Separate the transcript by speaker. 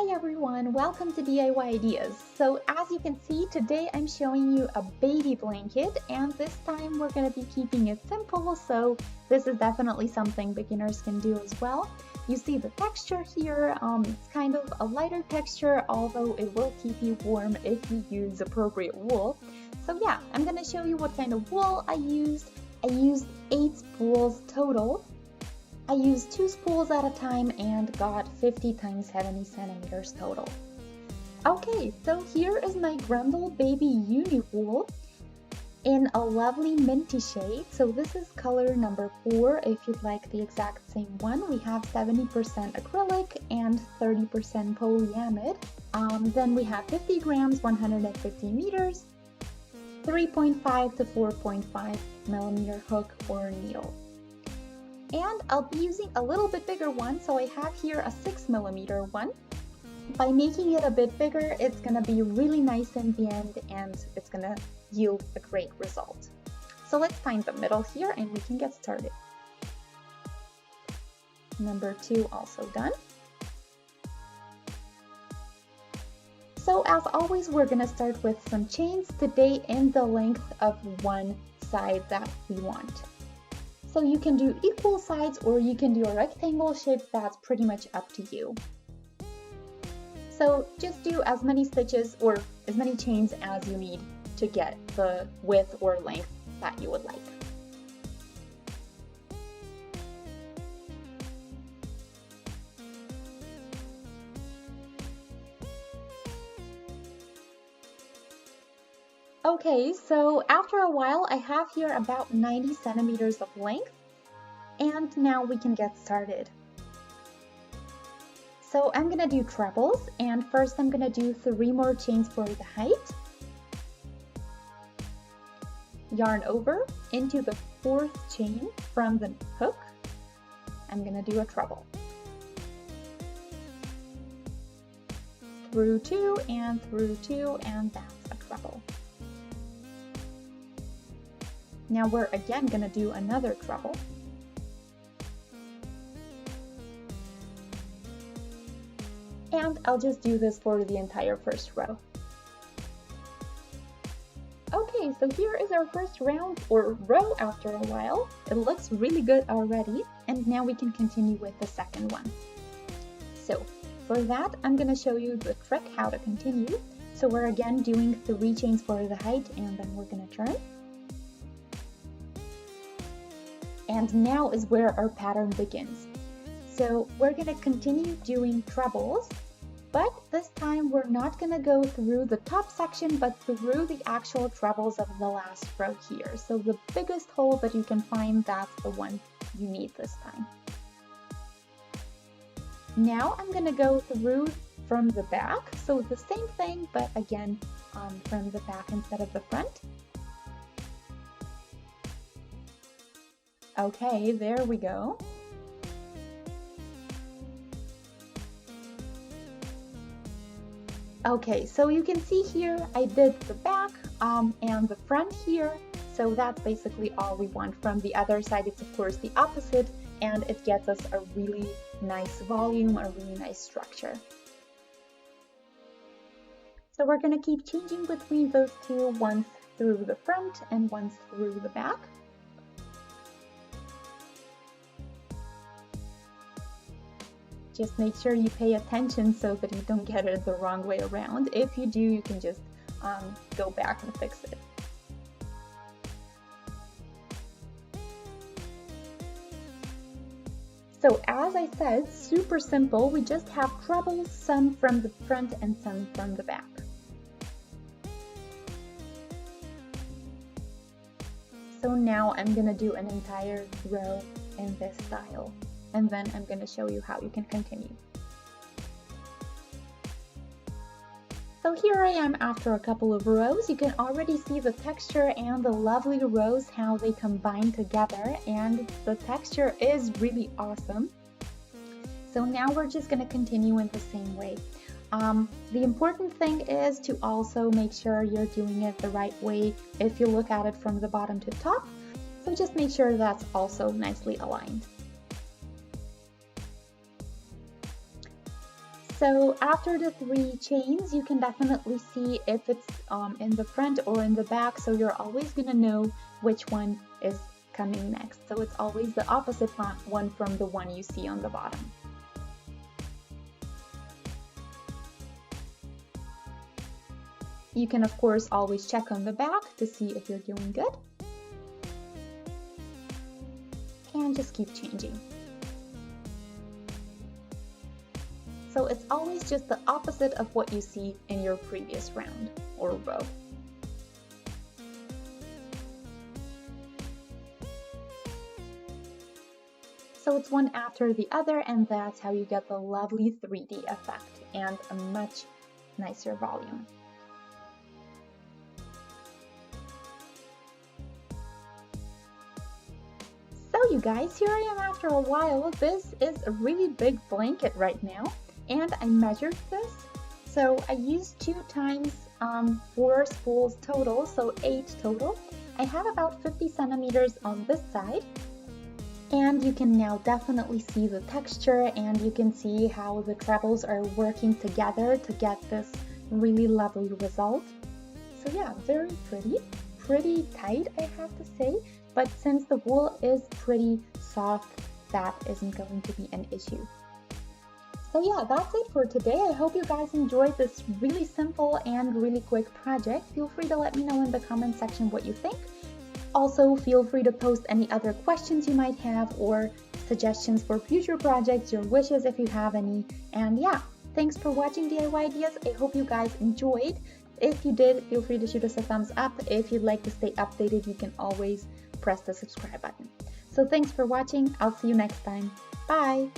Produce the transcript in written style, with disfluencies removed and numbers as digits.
Speaker 1: Hi everyone, welcome to DIY Ideas. So as you can see, today I'm showing you a baby blanket, and this time we're going to be keeping it simple, so this is definitely something beginners can do as well. You see the texture here, it's kind of a lighter texture, although it will keep you warm if you use appropriate wool. So yeah, I'm going to show you what kind of wool I used. I used 8 spools total. I used 2 spools at a time and got 50 × 70 centimeters total. Okay, so here is my Grundle Baby Uni Wool in a lovely minty shade. So this is color number 4 if you'd like the exact same one. We have 70% acrylic and 30% polyamide. Then we have 50 grams, 150 meters, 3.5 to 4.5 millimeter hook or needle. And I'll be using a little bit bigger one, so I have here a 6mm one. By making it a bit bigger, it's gonna be really nice in the end and it's gonna yield a great result. So let's find the middle here and we can get started. Number 2 also done. So as always, we're gonna start with some chains today in the length of one side that we want. So you can do equal sides or you can do a rectangle shape, that's pretty much up to you. So just do as many stitches or as many chains as you need to get the width or length that you would like. Okay, so after a while, I have here about 90 centimeters of length, and now we can get started. So I'm gonna do trebles, and first I'm gonna do 3 more chains for the height. Yarn over into the 4th chain from the hook. I'm gonna do a treble. Through 2 and through 2, and that's a treble. Now we're again going to do another treble. And I'll just do this for the entire first row. Okay, so here is our first round or row after a while. It looks really good already, and now we can continue with the second one. So for that, I'm going to show you the trick how to continue. So we're again doing 3 chains for the height, and then we're going to turn. And now is where our pattern begins. So we're going to continue doing trebles, but this time we're not going to go through the top section, but through the actual trebles of the last row here. So the biggest hole that you can find, that's the one you need this time. Now I'm going to go through from the back. So the same thing, but again, from the back instead of the front. Okay, there we go. Okay, so you can see here I did the back and the front here, so that's basically all we want. From the other side, it's of course the opposite, and it gets us a really nice volume, a really nice structure. So we're going to keep changing between those two, once through the front and once through the back. Just make sure you pay attention so that you don't get it the wrong way around. If you do, you can just go back and fix it. So as I said, super simple. We just have trebles, some from the front and some from the back. So now I'm gonna do an entire row in this style, and then I'm going to show you how you can continue. So here I am after a couple of rows. You can already see the texture and the lovely rows, how they combine together, and the texture is really awesome. So now we're just going to continue in the same way. The important thing is to also make sure you're doing it the right way if you look at it from the bottom to top. So just make sure that's also nicely aligned. So after the 3 chains, you can definitely see if it's in the front or in the back, so you're always gonna know which one is coming next. So it's always the opposite one from the one you see on the bottom. You can of course always check on the back to see if you're doing good. And just keep changing. So it's always just the opposite of what you see in your previous round or row. So it's one after the other, and that's how you get the lovely 3D effect and a much nicer volume. So you guys, here I am after a while. This is a really big blanket right now, and I measured this. So I used 2 times 4 spools total, so 8 total. I have about 50 centimeters on this side. And you can now definitely see the texture, and you can see how the trebles are working together to get this really lovely result. So yeah, very pretty tight, I have to say, but since the wool is pretty soft, that isn't going to be an issue. So yeah, that's it for today. I hope you guys enjoyed this really simple and really quick project. Feel free to let me know in the comment section what you think. Also, feel free to post any other questions you might have or suggestions for future projects, your wishes if you have any. And yeah, thanks for watching DIY Ideas. I hope you guys enjoyed. If you did, feel free to shoot us a thumbs up. If you'd like to stay updated, you can always press the subscribe button. So thanks for watching. I'll see you next time. Bye!